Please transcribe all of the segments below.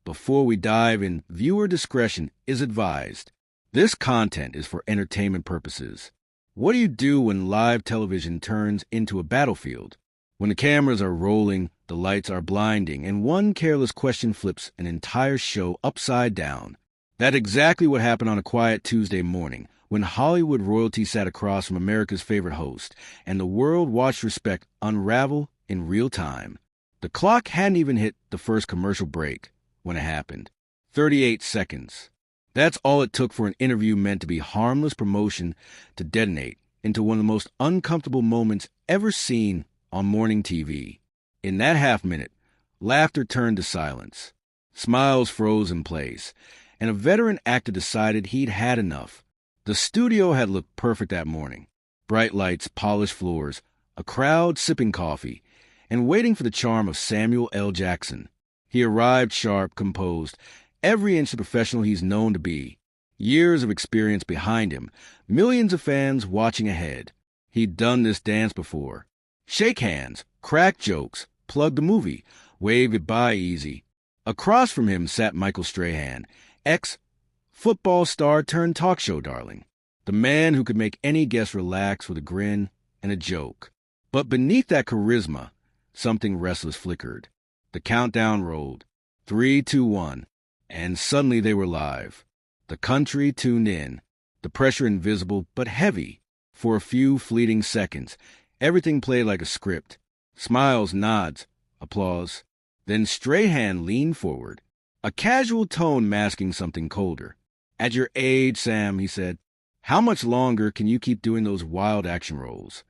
Before we dive in, viewer discretion is advised. This content is for entertainment purposes. What do you do when live television turns into a battlefield? When the cameras are rolling, the lights are blinding, and one careless question flips an entire show upside down. That's exactly what happened on a quiet Tuesday morning, when Hollywood royalty sat across from America's favorite host, and the world watched respect unravel in real time. The clock hadn't even hit the first commercial break when it happened. 38 seconds. That's all it took for an interview meant to be harmless promotion to detonate into one of the most uncomfortable moments ever seen on morning TV. In that half minute, laughter turned to silence. Smiles froze in place, and a veteran actor decided he'd had enough. The studio had looked perfect that morning. Bright lights, polished floors, a crowd sipping coffee, and waiting for the charm of Samuel L. Jackson. He arrived sharp, composed, every inch the professional he's known to be. Years of experience behind him, millions of fans watching ahead. He'd done this dance before. Shake hands, crack jokes, plug the movie, wave goodbye easy. Across from him sat Michael Strahan, ex-football star turned talk show darling. The man who could make any guest relax with a grin and a joke. But beneath that charisma, something restless flickered. The countdown rolled. 3, 2, 1. And suddenly they were live. The country tuned in. The pressure invisible but heavy. For a few fleeting seconds, everything played like a script. Smiles, nods, applause. Then Strahan leaned forward, a casual tone masking something colder. "At your age, Sam," he said, "how much longer can you keep doing those wild action roles?"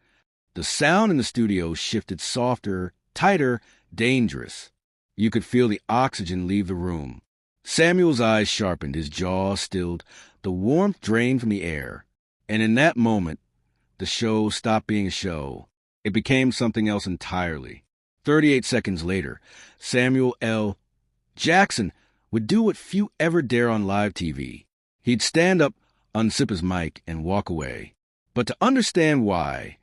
The sound in the studio shifted softer, tighter, dangerous. You could feel the oxygen leave the room. Samuel's eyes sharpened, his jaw stilled, the warmth drained from the air. And in that moment, the show stopped being a show. It became something else entirely. 38 seconds later, Samuel L. Jackson would do what few ever dare on live TV. He'd stand up, unsip his mic, and walk away. But to understand why,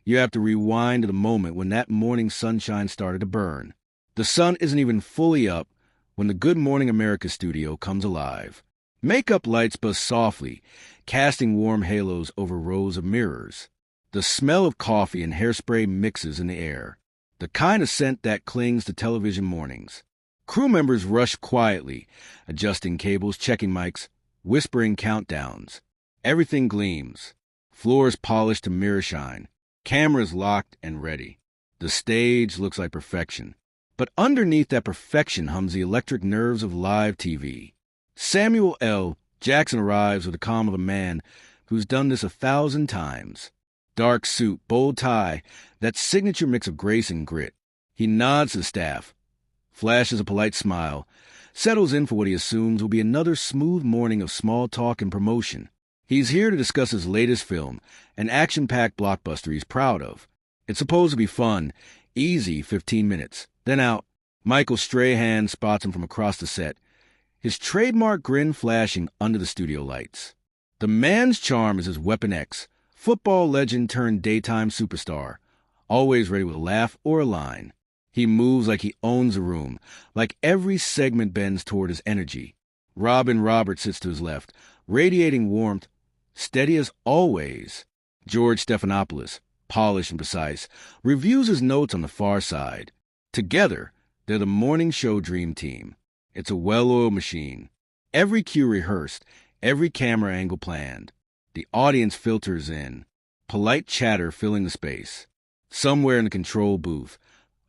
you have to rewind to the moment when that morning sunshine started to burn. The sun isn't even fully up when the Good Morning America studio comes alive. Makeup lights buzz softly, casting warm halos over rows of mirrors. The smell of coffee and hairspray mixes in the air, the kind of scent that clings to television mornings. Crew members rush quietly, adjusting cables, checking mics, whispering countdowns. Everything gleams. Floors polished to mirror shine. Cameras locked and ready. The stage looks like perfection. But underneath that perfection hums the electric nerves of live TV. Samuel L. Jackson arrives with the calm of a man who's done this 1,000 times. Dark suit, bold tie, that signature mix of grace and grit. He nods to the staff, flashes a polite smile, settles in for what he assumes will be another smooth morning of small talk and promotion. He's here to discuss his latest film, an action-packed blockbuster he's proud of. It's supposed to be fun, easy 15 minutes. Then out, Michael Strahan spots him from across the set, his trademark grin flashing under the studio lights. The man's charm is his Weapon X, football legend turned daytime superstar, always ready with a laugh or a line. He moves like he owns the room, like every segment bends toward his energy. Robin Roberts sits to his left, radiating warmth, steady as always. George Stephanopoulos, polished and precise, reviews his notes on the far side. Together, they're the morning show dream team. It's a well-oiled machine. Every cue rehearsed, every camera angle planned. The audience filters in, polite chatter filling the space. Somewhere in the control booth,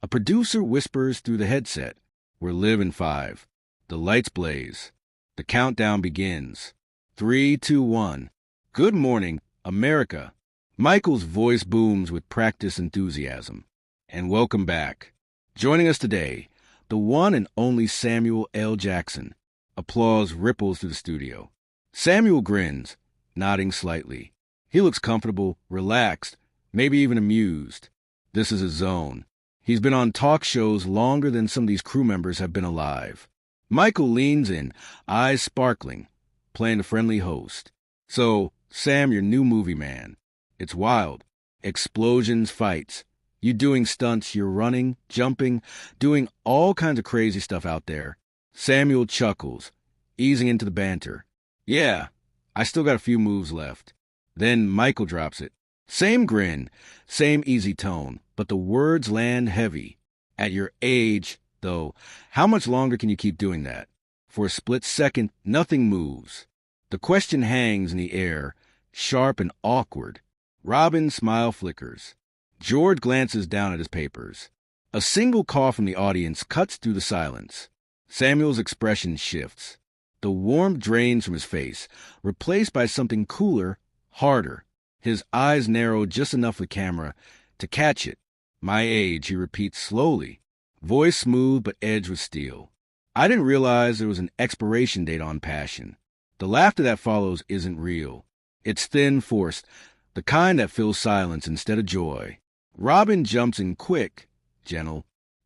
a producer whispers through the headset, "We're live in 5. The lights blaze. The countdown begins. 3, 2, 1. Good morning, America." Michael's voice booms with practiced enthusiasm. And welcome back. Joining us today, the one and only Samuel L. Jackson. Applause ripples through the studio. Samuel grins, nodding slightly. He looks comfortable, relaxed, maybe even amused. This is his zone. He's been on talk shows longer than some of these crew members have been alive. Michael leans in, eyes sparkling, playing the friendly host. "So, Sam, your new movie, man. It's wild. Explosions, fights. You doing stunts, you're running, jumping, doing all kinds of crazy stuff out there. Samuel chuckles, easing into the banter. Yeah, I still got a few moves left. Then Michael drops it. Same grin, same easy tone, but the words land heavy. At your age, though, how much longer can you keep doing that? For a split second, nothing moves. The question hangs in the air, sharp and awkward. Robin's smile flickers. George glances down at his papers. A single call from the audience cuts through the silence. Samuel's expression shifts. The warmth drains from his face, replaced by something cooler, harder. His eyes narrow just enough for the camera to catch it. My age, he repeats slowly, voice smooth but edged with steel. I didn't realize there was an expiration date on passion. The laughter that follows isn't real. It's thin, forced, the kind that fills silence instead of joy. Robin jumps in quick, gentle.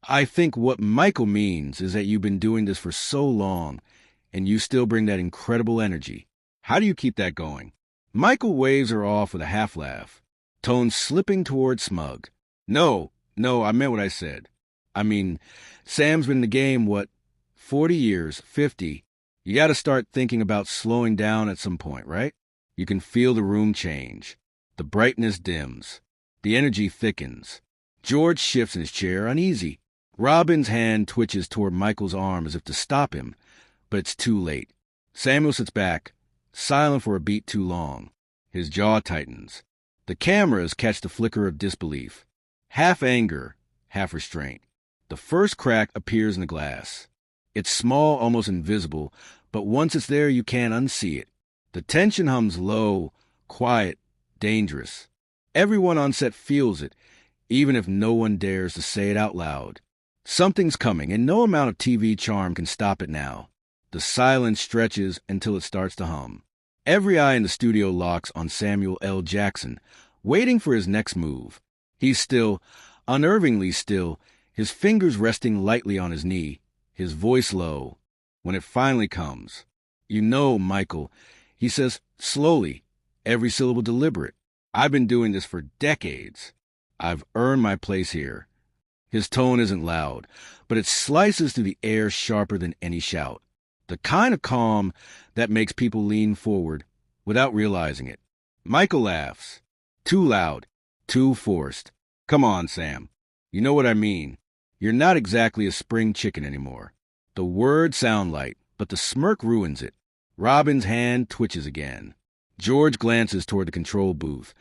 I think what Michael means is that you've been doing this for so long, and you still bring that incredible energy. How do you keep that going? Michael waves her off with a half-laugh, tone slipping toward smug. No, I meant what I said. I mean, Sam's been in the game, 40 years, 50. You gotta start thinking about slowing down at some point, right? You can feel the room change. The brightness dims. The energy thickens. George shifts in his chair, uneasy. Robin's hand twitches toward Michael's arm as if to stop him, but it's too late. Samuel sits back, silent for a beat too long. His jaw tightens. The cameras catch the flicker of disbelief. Half anger, half restraint. The first crack appears in the glass. It's small, almost invisible, but once it's there, you can't unsee it. The tension hums low, quiet, dangerous. Everyone on set feels it, even if no one dares to say it out loud. Something's coming, and no amount of TV charm can stop it now. The silence stretches until it starts to hum. Every eye in the studio locks on Samuel L. Jackson, waiting for his next move. He's still, unnervingly still, his fingers resting lightly on his knee, his voice low. When it finally comes, "You know, Michael," he says slowly, every syllable deliberate. "I've been doing this for decades. I've earned my place here." His tone isn't loud, but it slices through the air sharper than any shout. The kind of calm that makes people lean forward without realizing it. Michael laughs. Too loud, too forced. "Come on, Sam. You know what I mean. You're not exactly a spring chicken anymore." The words sound light, but the smirk ruins it. Robin's hand twitches again. George glances toward the control booth.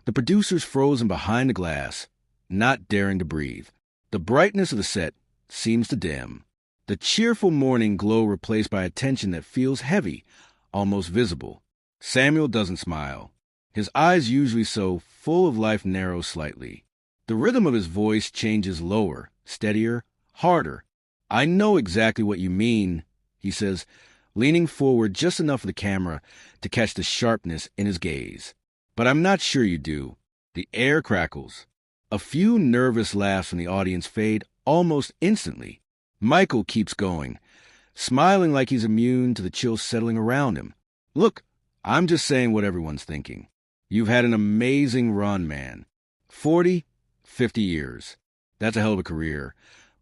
The producer's frozen behind the glass, not daring to breathe. The brightness of the set seems to dim. The cheerful morning glow replaced by a tension that feels heavy, almost visible. Samuel doesn't smile. His eyes, usually so full of life, narrow slightly. The rhythm of his voice changes lower, steadier, harder. "I know exactly what you mean," he says, leaning forward just enough for the camera to catch the sharpness in his gaze. "But I'm not sure you do." The air crackles. A few nervous laughs from the audience fade almost instantly. Michael keeps going, smiling like he's immune to the chill settling around him. "Look, I'm just saying what everyone's thinking. You've had an amazing run, man. 40, 50 years. That's a hell of a career.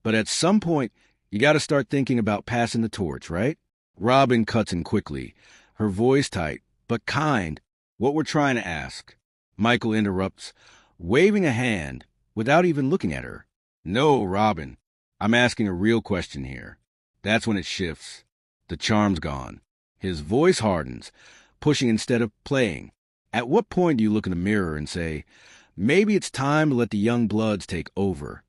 But at some point, you gotta start thinking about passing the torch, right?" Robin cuts in quickly, her voice tight, but kind. "What we're trying to ask." Michael interrupts, waving a hand without even looking at her. "No, Robin. I'm asking a real question here." That's when it shifts. The charm's gone. His voice hardens, pushing instead of playing. At what point do you look in the mirror and say, maybe it's time to let the young bloods take over?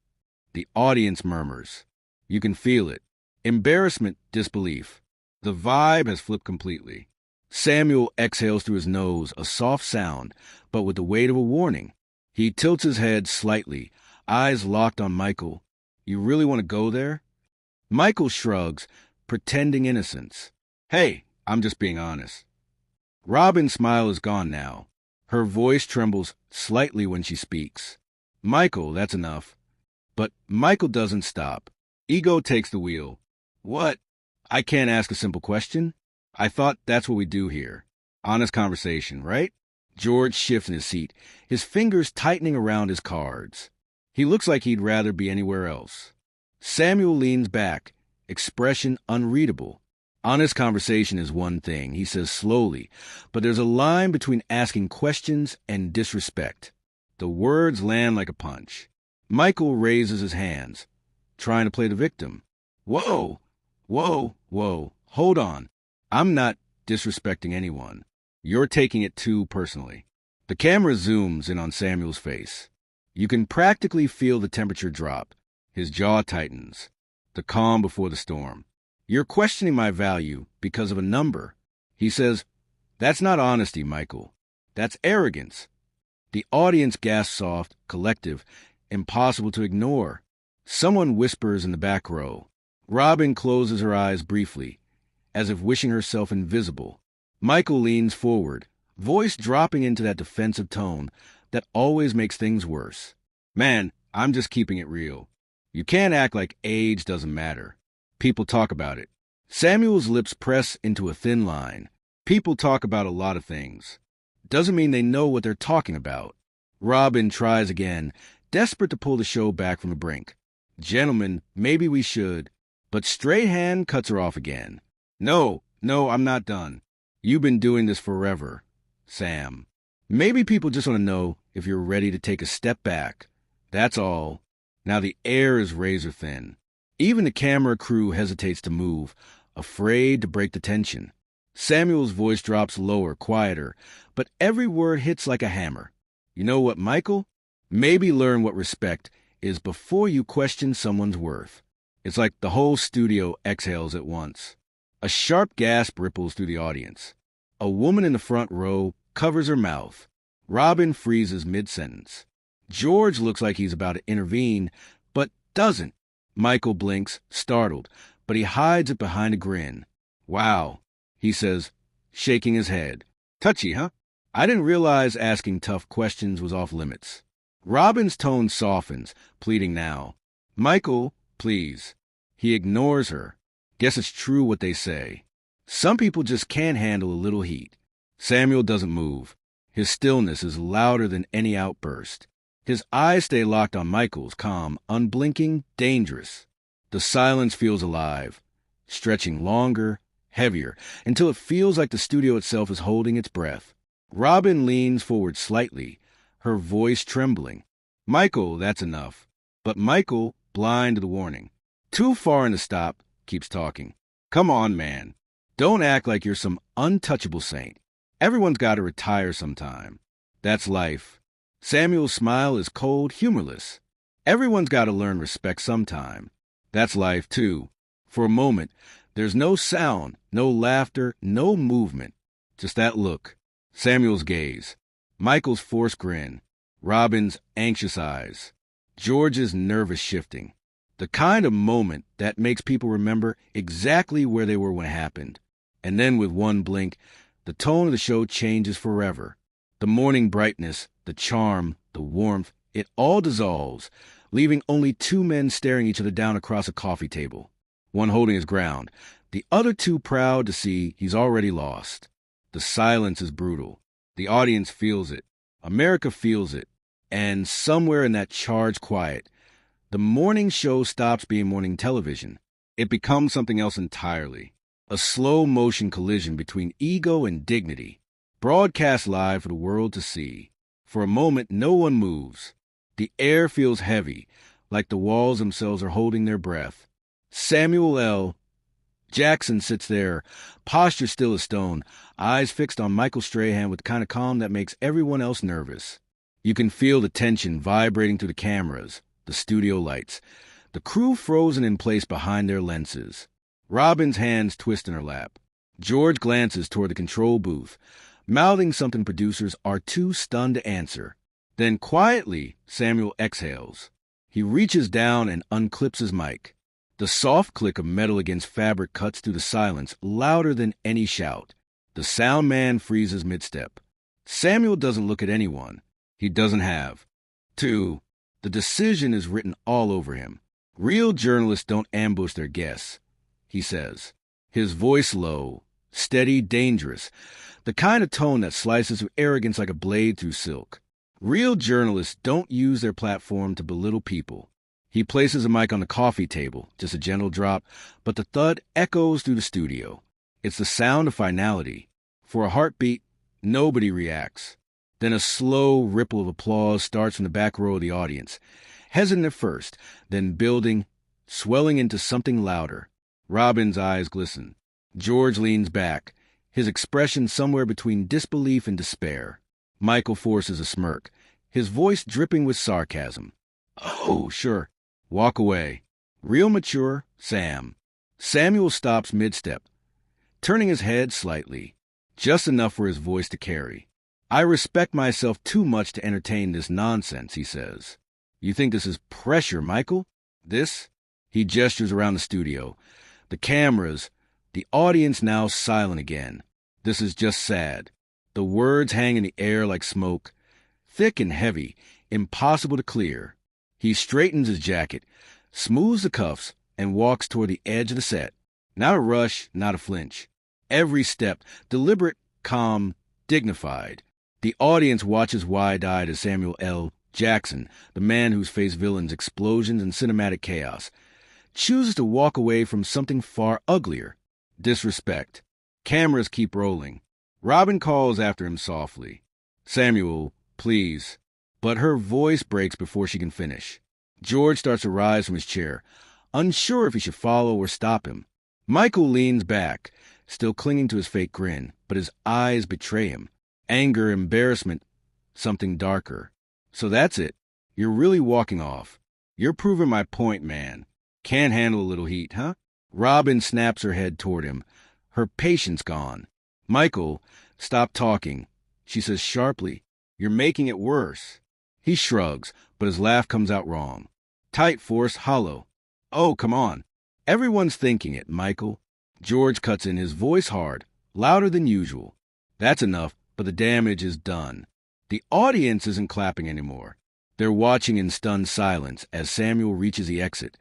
The audience murmurs. You can feel it. Embarrassment, disbelief. The vibe has flipped completely. Samuel exhales through his nose, a soft sound, but with the weight of a warning. He tilts his head slightly, eyes locked on Michael. "You really want to go there?" Michael shrugs, pretending innocence. "Hey, I'm just being honest." Robin's smile is gone now. Her voice trembles slightly when she speaks. "Michael, that's enough." But Michael doesn't stop. Ego takes the wheel. "What? I can't ask a simple question? I thought that's what we do here. Honest conversation, right?" George shifts in his seat, his fingers tightening around his cards. He looks like he'd rather be anywhere else. Samuel leans back, expression unreadable. Honest conversation is one thing, he says slowly, but there's a line between asking questions and disrespect. The words land like a punch. Michael raises his hands, trying to play the victim. Whoa, whoa, hold on. I'm not disrespecting anyone. You're taking it too personally. The camera zooms in on Samuel's face. You can practically feel the temperature drop. His jaw tightens. The calm before the storm. You're questioning my value because of a number. He says, that's not honesty, Michael. That's arrogance. The audience gasps soft, collective, impossible to ignore. Someone whispers in the back row. Robin closes her eyes briefly, as if wishing herself invisible. Michael leans forward, voice dropping into that defensive tone that always makes things worse. Man, I'm just keeping it real. You can't act like age doesn't matter. People talk about it. Samuel's lips press into a thin line. People talk about a lot of things. Doesn't mean they know what they're talking about. Robin tries again, desperate to pull the show back from the brink. Gentlemen, maybe we should. But Strahan cuts her off again. No, I'm not done. You've been doing this forever, Sam. Maybe people just want to know if you're ready to take a step back. That's all. Now the air is razor thin. Even the camera crew hesitates to move, afraid to break the tension. Samuel's voice drops lower, quieter, but every word hits like a hammer. You know what, Michael? Maybe learn what respect is before you question someone's worth. It's like the whole studio exhales at once. A sharp gasp ripples through the audience. A woman in the front row covers her mouth. Robin freezes mid-sentence. George looks like he's about to intervene, but doesn't. Michael blinks, startled, but he hides it behind a grin. Wow, he says, shaking his head. Touchy, huh? I didn't realize asking tough questions was off limits. Robin's tone softens, pleading now. Michael, please. He ignores her. Guess it's true what they say. Some people just can't handle a little heat. Samuel doesn't move. His stillness is louder than any outburst. His eyes stay locked on Michael's, calm, unblinking, dangerous. The silence feels alive, stretching longer, heavier, until it feels like the studio itself is holding its breath. Robin leans forward slightly, her voice trembling. Michael, that's enough. But Michael, blind to the warning, too far in to stop, keeps talking. Come on, man. Don't act like you're some untouchable saint. Everyone's got to retire sometime. That's life. Samuel's smile is cold, humorless. Everyone's got to learn respect sometime. That's life, too. For a moment, there's no sound, no laughter, no movement. Just that look. Samuel's gaze. Michael's forced grin. Robin's anxious eyes. George's nervous shifting. The kind of moment that makes people remember exactly where they were when it happened. And then with one blink, the tone of the show changes forever. The morning brightness, the charm, the warmth, it all dissolves, leaving only two men staring each other down across a coffee table. One holding his ground, the other two proud to see he's already lost. The silence is brutal. The audience feels it. America feels it. And somewhere in that charged quiet, the morning show stops being morning television. It becomes something else entirely. A slow-motion collision between ego and dignity. Broadcast live for the world to see. For a moment, no one moves. The air feels heavy, like the walls themselves are holding their breath. Samuel L. Jackson sits there, posture still as stone, eyes fixed on Michael Strahan with the kind of calm that makes everyone else nervous. You can feel the tension vibrating through the cameras, the studio lights, the crew frozen in place behind their lenses. Robin's hands twist in her lap. George glances toward the control booth, mouthing something producers are too stunned to answer. Then quietly, Samuel exhales. He reaches down and unclips his mic. The soft click of metal against fabric cuts through the silence, louder than any shout. The sound man freezes mid-step. Samuel doesn't look at anyone. He doesn't have to. The decision is written all over him. Real journalists don't ambush their guests, he says. His voice low, steady, dangerous. The kind of tone that slices with arrogance like a blade through silk. Real journalists don't use their platform to belittle people. He places a mic on the coffee table, just a gentle drop, but the thud echoes through the studio. It's the sound of finality. For a heartbeat, nobody reacts. Then a slow ripple of applause starts from the back row of the audience. Hesitant at first, then building, swelling into something louder. Robin's eyes glisten. George leans back, his expression somewhere between disbelief and despair. Michael forces a smirk, his voice dripping with sarcasm. Oh, sure. Walk away. Real mature, Sam. Samuel stops mid-step, turning his head slightly, just enough for his voice to carry. I respect myself too much to entertain this nonsense, he says. You think this is pressure, Michael? This? He gestures around the studio. The cameras, the audience now silent again. This is just sad. The words hang in the air like smoke, thick and heavy, impossible to clear. He straightens his jacket, smooths the cuffs, and walks toward the edge of the set. Not a rush, not a flinch. Every step, deliberate, calm, dignified. The audience watches wide-eyed as Samuel L. Jackson, the man who's faced villains, explosions, and cinematic chaos, chooses to walk away from something far uglier. Disrespect. Cameras keep rolling. Robin calls after him softly. Samuel, please. But her voice breaks before she can finish. George starts to rise from his chair, unsure if he should follow or stop him. Michael leans back, still clinging to his fake grin, but his eyes betray him. Anger, embarrassment, something darker. So that's it. You're really walking off. You're proving my point, man. Can't handle a little heat, huh? Robin snaps her head toward him, her patience gone. Michael, stop talking. She says sharply, you're making it worse. He shrugs, but his laugh comes out wrong. Tight, forced, hollow. Oh, come on. Everyone's thinking it, Michael. George cuts in, his voice hard, louder than usual. That's enough, but the damage is done. The audience isn't clapping anymore. They're watching in stunned silence as Samuel reaches the exit.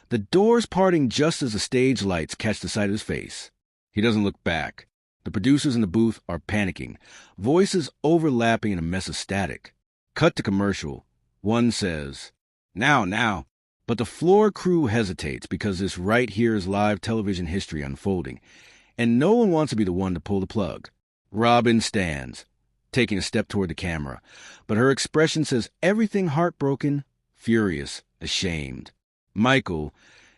The doors parting just as the stage lights catch the sight of his face. He doesn't look back. The producers in the booth are panicking, voices overlapping in a mess of static. Cut to commercial. One says, Now. But the floor crew hesitates because this right here is live television history unfolding, and no one wants to be the one to pull the plug. Robin stands, taking a step toward the camera, but her expression says everything heartbroken, furious, ashamed. Michael,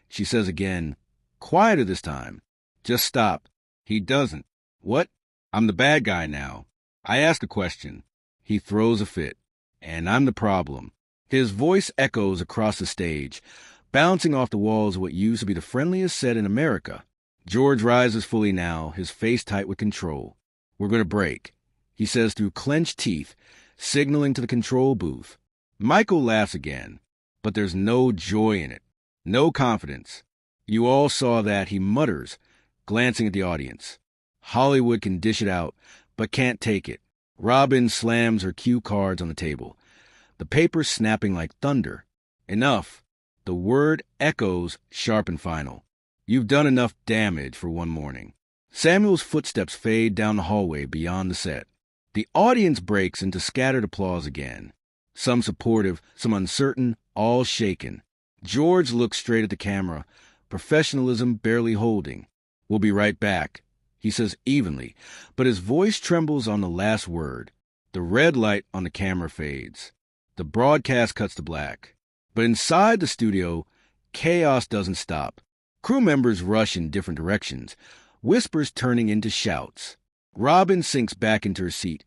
she says again, quieter this time. Just stop. He doesn't. What? I'm the bad guy now. I asked a question. He throws a fit. And I'm the problem. His voice echoes across the stage, bouncing off the walls of what used to be the friendliest set in America. George rises fully now, his face tight with control. We're going to break, he says through clenched teeth, signaling to the control booth. Michael laughs again, but there's no joy in it, no confidence. You all saw that, he mutters, glancing at the audience. Hollywood can dish it out, but can't take it. Robin slams her cue cards on the table, the paper snapping like thunder. Enough. The word echoes sharp and final. You've done enough damage for one morning. Samuel's footsteps fade down the hallway beyond the set. The audience breaks into scattered applause again. Some supportive, some uncertain, all shaken. George looks straight at the camera, professionalism barely holding. We'll be right back, he says evenly, but his voice trembles on the last word. The red light on the camera fades. The broadcast cuts to black. But inside the studio, chaos doesn't stop. Crew members rush in different directions, whispers turning into shouts. Robin sinks back into her seat,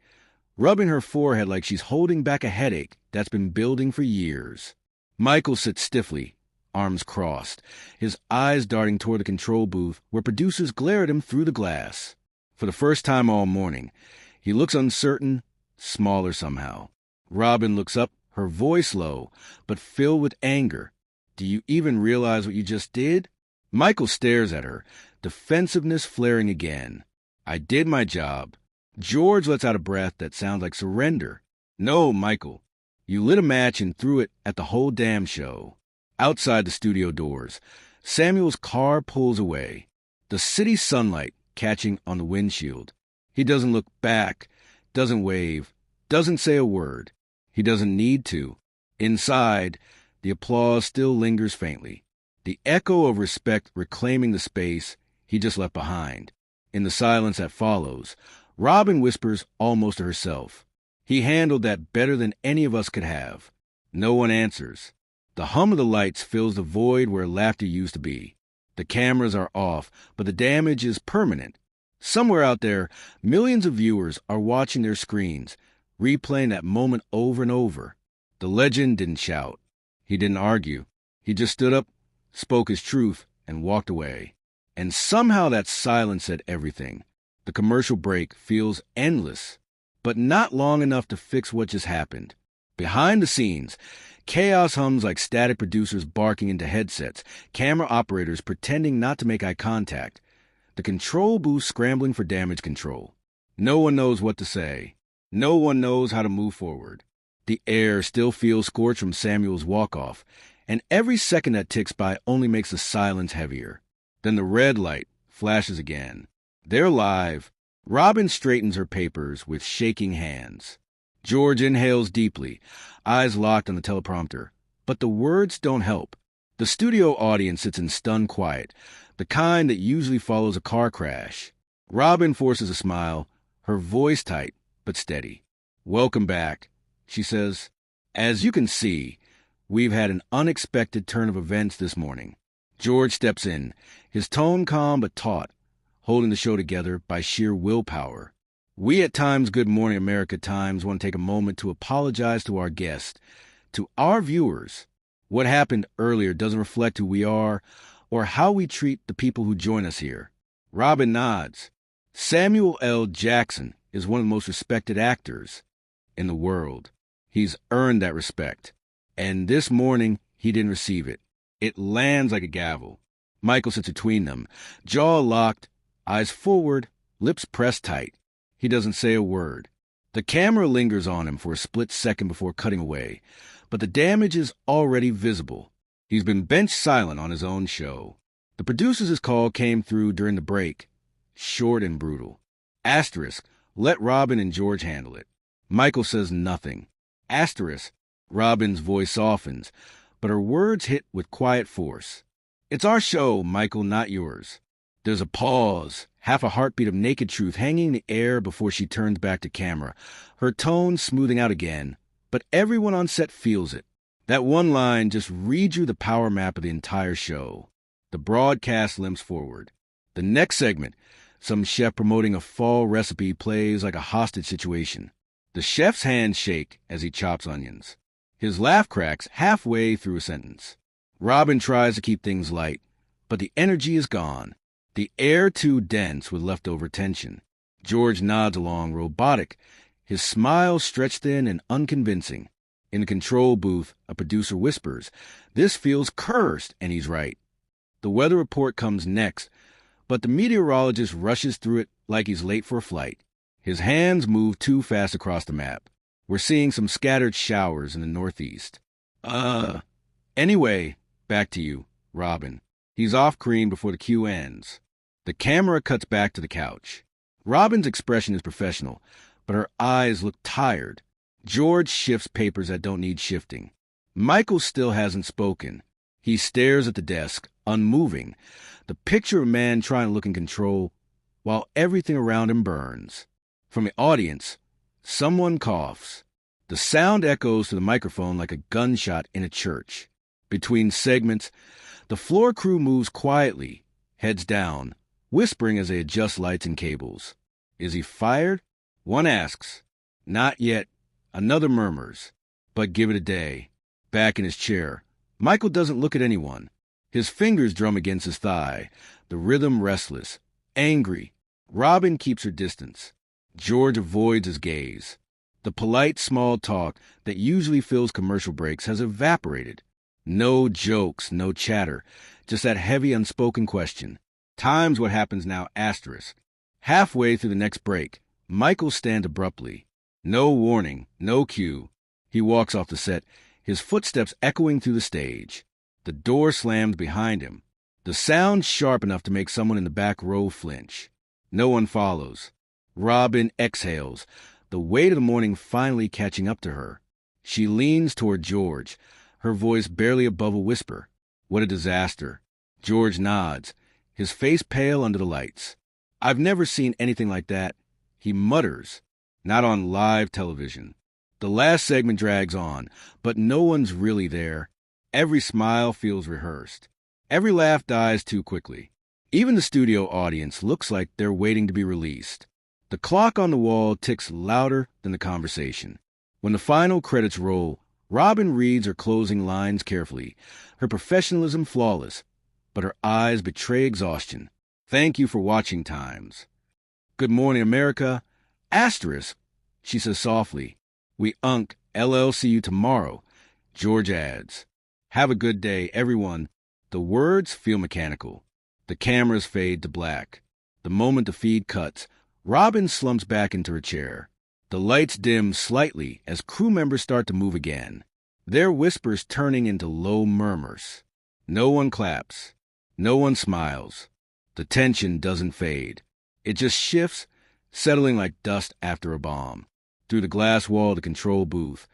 rubbing her forehead like she's holding back a headache that's been building for years. Michael sits stiffly, arms crossed, his eyes darting toward the control booth where producers glare at him through the glass. For the first time all morning, he looks uncertain, smaller somehow. Robin looks up, her voice low, but filled with anger. Do you even realize what you just did? Michael stares at her, defensiveness flaring again. I did my job. George lets out a breath that sounds like surrender. No, Michael. You lit a match and threw it at the whole damn show. Outside the studio doors, Samuel's car pulls away, the city sunlight catching on the windshield. He doesn't look back, doesn't wave, doesn't say a word. He doesn't need to. Inside, The applause still lingers faintly, the echo of respect reclaiming the space he just left behind. In the silence that follows, Robin whispers almost to herself, "He handled that better than any of us could have." No one answers. The hum of the lights fills the void where laughter used to be. The cameras are off, but the damage is permanent. Somewhere out there, millions of viewers are watching their screens, replaying that moment over and over. The legend didn't shout. He didn't argue. He just stood up, spoke his truth, and walked away. And somehow that silence said everything. The commercial break feels endless, but not long enough to fix what just happened. Behind the scenes, chaos hums like static producers barking into headsets, camera operators pretending not to make eye contact, the control booth scrambling for damage control. No one knows what to say. No one knows how to move forward. The air still feels scorched from Samuel's walk-off, and every second that ticks by only makes the silence heavier. Then the red light flashes again. They're live. Robin straightens her papers with shaking hands. George inhales deeply, eyes locked on the teleprompter. But the words don't help. The studio audience sits in stunned quiet, the kind that usually follows a car crash. Robin forces a smile, her voice tight but steady. "Welcome back," she says. "As you can see, we've had an unexpected turn of events this morning." George steps in, his tone calm but taut, holding the show together by sheer willpower. "We at Times Good Morning America Times want to take a moment to apologize to our guests, to our viewers. What happened earlier doesn't reflect who we are or how we treat the people who join us here." Robin nods. Samuel L. Jackson is one of the most respected actors in the world. He's earned that respect. And this morning, he didn't receive it. It lands like a gavel. Michael sits between them, jaw locked, eyes forward, lips pressed tight. He doesn't say a word. The camera lingers on him for a split second before cutting away, but the damage is already visible. He's been bench silent on his own show. The producer's call came through during the break. Short and brutal. Asterisk, let Robin and George handle it. Michael says nothing. Asterisk, Robin's voice softens, but her words hit with quiet force. "It's our show, Michael, not yours." There's a pause, half a heartbeat of naked truth hanging in the air before she turns back to camera, her tone smoothing out again, but everyone on set feels it. That one line just reads you the power map of the entire show. The broadcast limps forward. The next segment, some chef promoting a fall recipe, plays like a hostage situation. The chef's hands shake as he chops onions. His laugh cracks halfway through a sentence. Robin tries to keep things light, but the energy is gone. The air too dense with leftover tension. George nods along, robotic, his smile stretched thin and unconvincing. In the control booth, a producer whispers, "This feels cursed," and he's right. The weather report comes next, but the meteorologist rushes through it like he's late for a flight. His hands move too fast across the map. We're seeing some scattered showers in the northeast. Anyway, back to you, Robin. He's off screen before the cue ends. The camera cuts back to the couch. Robin's expression is professional, but her eyes look tired. George shifts papers that don't need shifting. Michael still hasn't spoken. He stares at the desk, unmoving, the picture of a man trying to look in control, while everything around him burns. From the audience, someone coughs. The sound echoes to the microphone like a gunshot in a church. Between segments, the floor crew moves quietly, heads down, whispering as they adjust lights and cables. Is he fired? One asks. Not yet. Another murmurs. But give it a day. Back in his chair, Michael doesn't look at anyone. His fingers drum against his thigh, the rhythm restless, angry. Robin keeps her distance. George avoids his gaze. The polite small talk that usually fills commercial breaks has evaporated. No jokes, no chatter, just that heavy unspoken question. Time's what happens now, asterisk. Halfway through the next break, Michael stands abruptly. No warning, no cue. He walks off the set, his footsteps echoing through the stage. The door slams behind him, the sound sharp enough to make someone in the back row flinch. No one follows. Robin exhales, the weight of the morning finally catching up to her. She leans toward George, her voice barely above a whisper. What a disaster. George nods, his face pale under the lights. I've never seen anything like that. He mutters, not on live television. The last segment drags on, but no one's really there. Every smile feels rehearsed. Every laugh dies too quickly. Even the studio audience looks like they're waiting to be released. The clock on the wall ticks louder than the conversation. When the final credits roll, Robin reads her closing lines carefully, her professionalism flawless, but her eyes betray exhaustion. Thank you for watching, Times. Good morning, America. Asterisk, she says softly. We LL see you tomorrow, George adds. Have a good day, everyone. The words feel mechanical. The cameras fade to black. The moment the feed cuts, Robin slumps back into her chair. The lights dim slightly as crew members start to move again, their whispers turning into low murmurs. No one claps. No one smiles. The tension doesn't fade. It just shifts, settling like dust after a bomb. Through the glass wall of the control booth,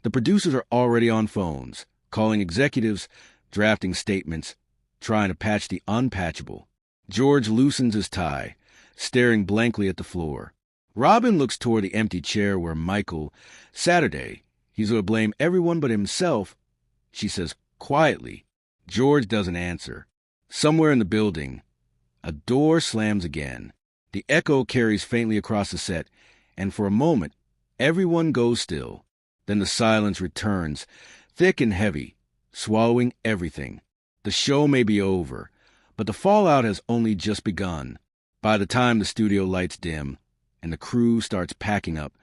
the producers are already on phones, calling executives, drafting statements, trying to patch the unpatchable. George loosens his tie, staring blankly at the floor. Robin looks toward the empty chair where Michael, Saturday, he's going to blame everyone but himself, she says quietly. George doesn't answer. Somewhere in the building, a door slams again. The echo carries faintly across the set, and for a moment, everyone goes still. Then the silence returns, thick and heavy, swallowing everything. The show may be over, but the fallout has only just begun. By the time the studio lights dim and the crew starts packing up,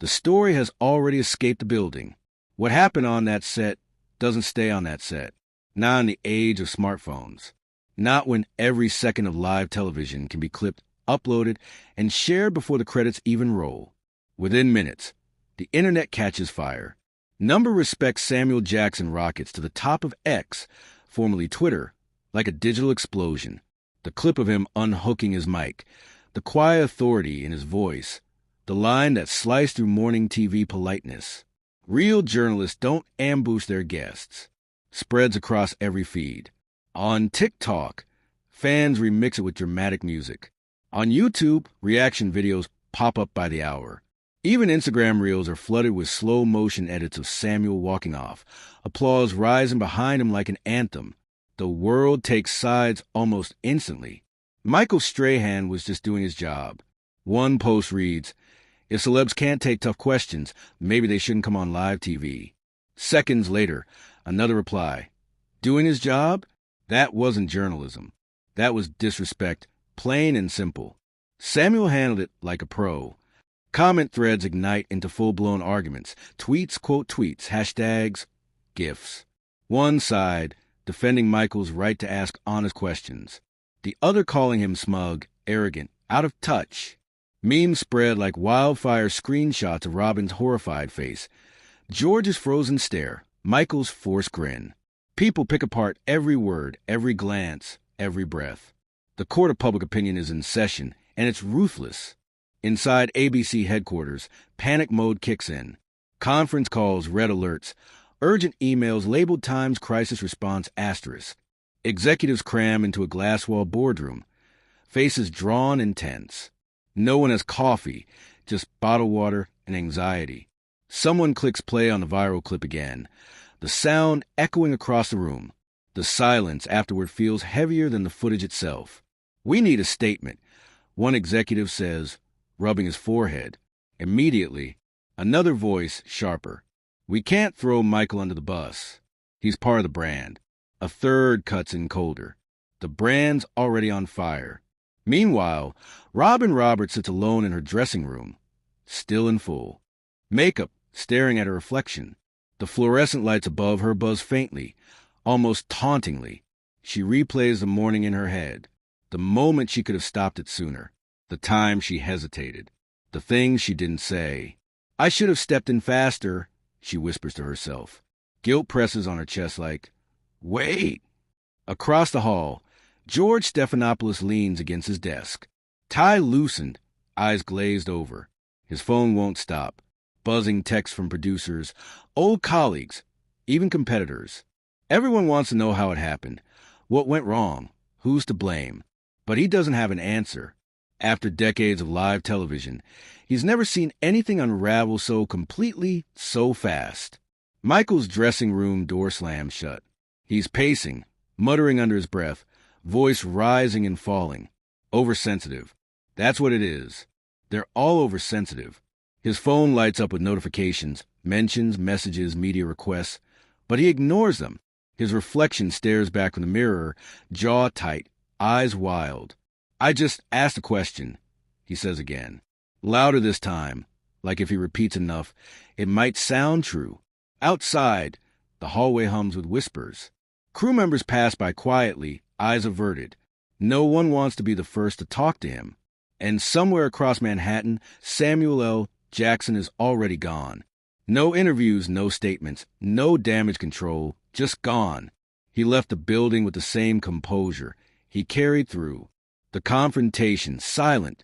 the story has already escaped the building. What happened on that set doesn't stay on that set. Not in the age of smartphones. Not when every second of live television can be clipped, uploaded, and shared before the credits even roll. Within minutes, the internet catches fire. Number respects Samuel Jackson rockets to the top of X, formerly Twitter, like a digital explosion. The clip of him unhooking his mic, the quiet authority in his voice, the line that sliced through morning TV politeness. Real journalists don't ambush their guests. Spreads across every feed. On TikTok, fans remix it with dramatic music. On YouTube, reaction videos pop up by the hour. Even Instagram reels are flooded with slow-motion edits of Samuel walking off, applause rising behind him like an anthem. The world takes sides almost instantly. Michael Strahan was just doing his job. One post reads, "If celebs can't take tough questions, maybe they shouldn't come on live TV." Seconds later, another reply. Doing his job? That wasn't journalism. That was disrespect, plain and simple. Samuel handled it like a pro. Comment threads ignite into full-blown arguments. Tweets quote tweets, hashtags, GIFs. One side defending Michael's right to ask honest questions. The other calling him smug, arrogant, out of touch. Memes spread like wildfire screenshots of Robin's horrified face, George's frozen stare, Michael's forced grin. People pick apart every word, every glance, every breath. The court of public opinion is in session, and it's ruthless. Inside ABC headquarters, panic mode kicks in. Conference calls, red alerts, urgent emails labeled Times Crisis Response *. Executives cram into a glass-wall boardroom, faces drawn and tense. No one has coffee, just bottled water and anxiety. Someone clicks play on the viral clip again, the sound echoing across the room. The silence afterward feels heavier than the footage itself. "We need a statement," one executive says, rubbing his forehead. Immediately, another voice, sharper. "We can't throw Michael under the bus. He's part of the brand." A third cuts in colder. The brand's already on fire. Meanwhile, Robin Roberts sits alone in her dressing room, still and full. Makeup staring at her reflection. The fluorescent lights above her buzz faintly, almost tauntingly. She replays the morning in her head. The moment she could have stopped it sooner. The time she hesitated. The things she didn't say. "I should have stepped in faster," she whispers to herself. Guilt presses on her chest like, "Wait." Across the hall, George Stephanopoulos leans against his desk. Tie loosened, eyes glazed over. His phone won't stop. Buzzing texts from producers, old colleagues, even competitors. Everyone wants to know how it happened, what went wrong, who's to blame. But he doesn't have an answer. After decades of live television, he's never seen anything unravel so completely, so fast. Michael's dressing room door slams shut. He's pacing, muttering under his breath, voice rising and falling. Oversensitive. That's what it is. They're all oversensitive. His phone lights up with notifications, mentions, messages, media requests, but he ignores them. His reflection stares back from the mirror, jaw tight, eyes wild. "I just asked a question," he says again. Louder this time, like if he repeats enough, it might sound true. Outside, the hallway hums with whispers. Crew members pass by quietly, eyes averted. No one wants to be the first to talk to him. And somewhere across Manhattan, Samuel L. Jackson is already gone. No interviews, no statements, no damage control, just gone. He left the building with the same composure. He carried through. The confrontation, silent,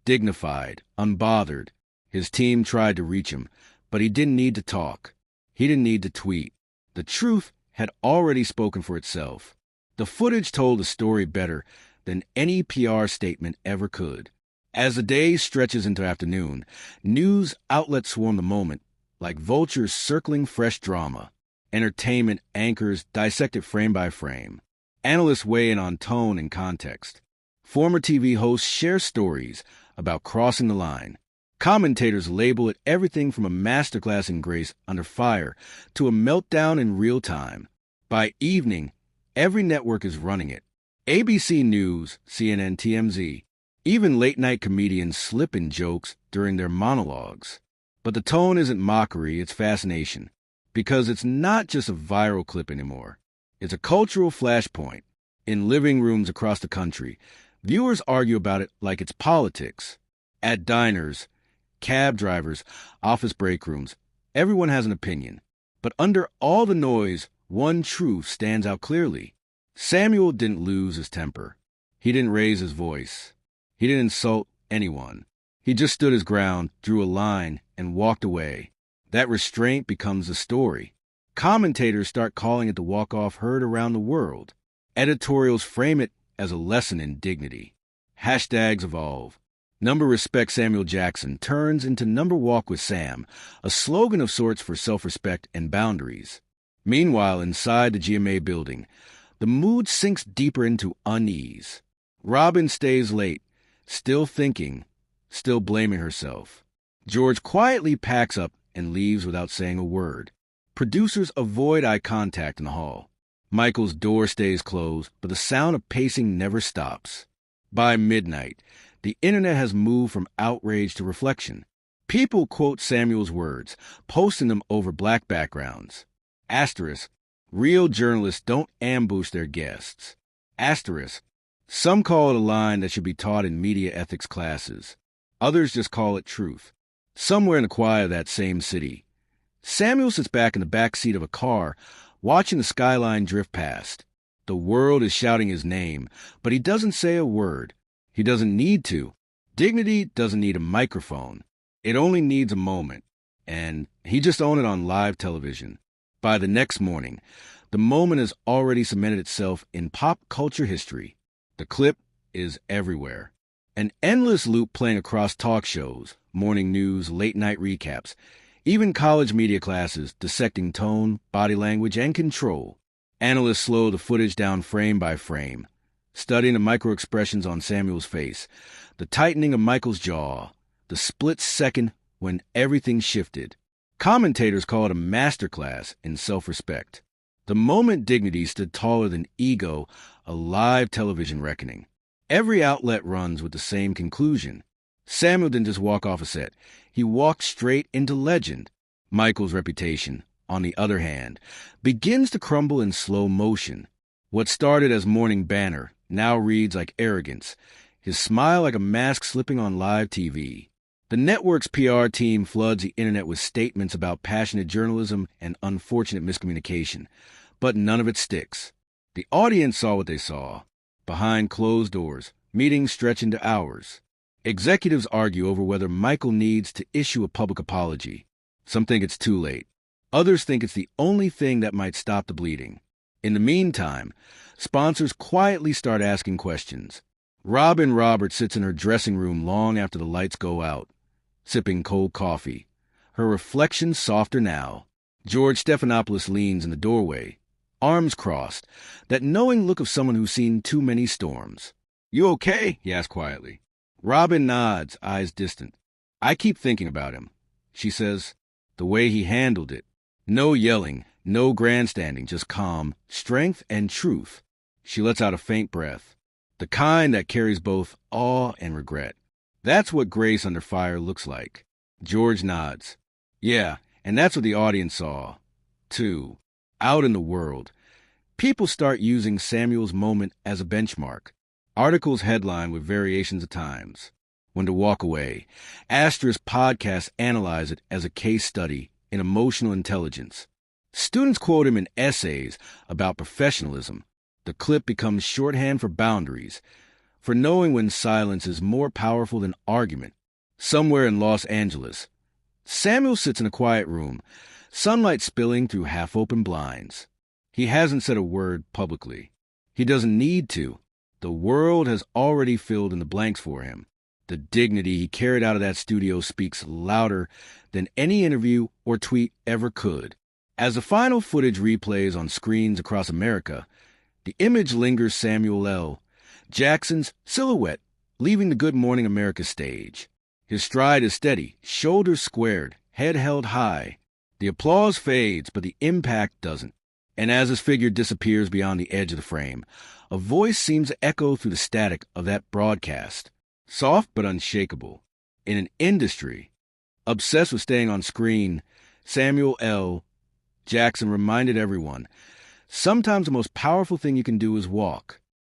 dignified, unbothered. His team tried to reach him, but he didn't need to talk. He didn't need to tweet. The truth had already spoken for itself. The footage told the story better than any PR statement ever could. As the day stretches into afternoon, news outlets swarm the moment, like vultures circling fresh drama. Entertainment anchors dissect it frame by frame. Analysts weigh in on tone and context. Former TV hosts share stories about crossing the line. Commentators label it everything from a masterclass in grace under fire to a meltdown in real time. By evening, every network is running it. ABC News, CNN, TMZ. Even late-night comedians slip in jokes during their monologues. But the tone isn't mockery, it's fascination. Because it's not just a viral clip anymore. It's a cultural flashpoint. In living rooms across the country, viewers argue about it like it's politics. At diners, cab drivers, office break rooms, everyone has an opinion. But under all the noise, one truth stands out clearly. Samuel didn't lose his temper. He didn't raise his voice. He didn't insult anyone. He just stood his ground, drew a line, and walked away. That restraint becomes the story. Commentators start calling it the walk-off heard around the world. Editorials frame it as a lesson in dignity. Hashtags evolve. Number Respect Samuel Jackson turns into Number Walk with Sam, a slogan of sorts for self-respect and boundaries. Meanwhile, inside the GMA building, the mood sinks deeper into unease. Robin stays late, still thinking, still blaming herself. George quietly packs up and leaves without saying a word. Producers avoid eye contact in the hall. Michael's door stays closed, but the sound of pacing never stops. By midnight, the internet has moved from outrage to reflection. People quote Samuel's words, posting them over black backgrounds. Asterisk, real journalists don't ambush their guests. Asterisk, some call it a line that should be taught in media ethics classes. Others just call it truth. Somewhere in the quiet of that same city, Samuel sits back in the back seat of a car, watching the skyline drift past. The world is shouting his name, but he doesn't say a word. He doesn't need to. Dignity doesn't need a microphone. It only needs a moment. And he just owned it on live television. By the next morning, the moment has already cemented itself in pop culture history. The clip is everywhere. An endless loop playing across talk shows, morning news, late-night recaps, even college media classes dissecting tone, body language, and control. Analysts slow the footage down frame by frame, studying the micro-expressions on Samuel's face, the tightening of Michael's jaw, the split second when everything shifted. Commentators call it a masterclass in self-respect. The moment dignity stood taller than ego, a live television reckoning. Every outlet runs with the same conclusion. Samuel didn't just walk off a set. He walked straight into legend. Michael's reputation, on the other hand, begins to crumble in slow motion. What started as morning banner now reads like arrogance, his smile like a mask slipping on live TV. The network's PR team floods the internet with statements about passionate journalism and unfortunate miscommunication, but none of it sticks. The audience saw what they saw. Behind closed doors, meetings stretch into hours. Executives argue over whether Michael needs to issue a public apology. Some think it's too late. Others think it's the only thing that might stop the bleeding. In the meantime, sponsors quietly start asking questions. Robin Roberts sits in her dressing room long after the lights go out, sipping cold coffee, her reflection softer now. George Stephanopoulos leans in the doorway, arms crossed, that knowing look of someone who's seen too many storms. "You okay?" he asks quietly. Robin nods, eyes distant. "I keep thinking about him," she says. "The way he handled it. No yelling, no grandstanding, just calm, strength, and truth." She lets out a faint breath, the kind that carries both awe and regret. "That's what grace under fire looks like." George nods. "Yeah, and that's what the audience saw, too. Out in the world, people start using Samuel's moment as a benchmark. Articles headline with variations of times. When to walk away. Asterisk podcasts analyze it as a case study in emotional intelligence. Students quote him in essays about professionalism. The clip becomes shorthand for boundaries, for knowing when silence is more powerful than argument. Somewhere in Los Angeles, Samuel sits in a quiet room, sunlight spilling through half-open blinds. He hasn't said a word publicly. He doesn't need to. The world has already filled in the blanks for him. The dignity he carried out of that studio speaks louder than any interview or tweet ever could. As the final footage replays on screens across America, the image lingers Samuel L. Jackson's silhouette leaving the Good Morning America stage. His stride is steady, shoulders squared, head held high. The applause fades, but the impact doesn't. And as his figure disappears beyond the edge of the frame, a voice seems to echo through the static of that broadcast, soft but unshakable. In an industry obsessed with staying on screen, Samuel L. Jackson reminded everyone, sometimes the most powerful thing you can do is walk.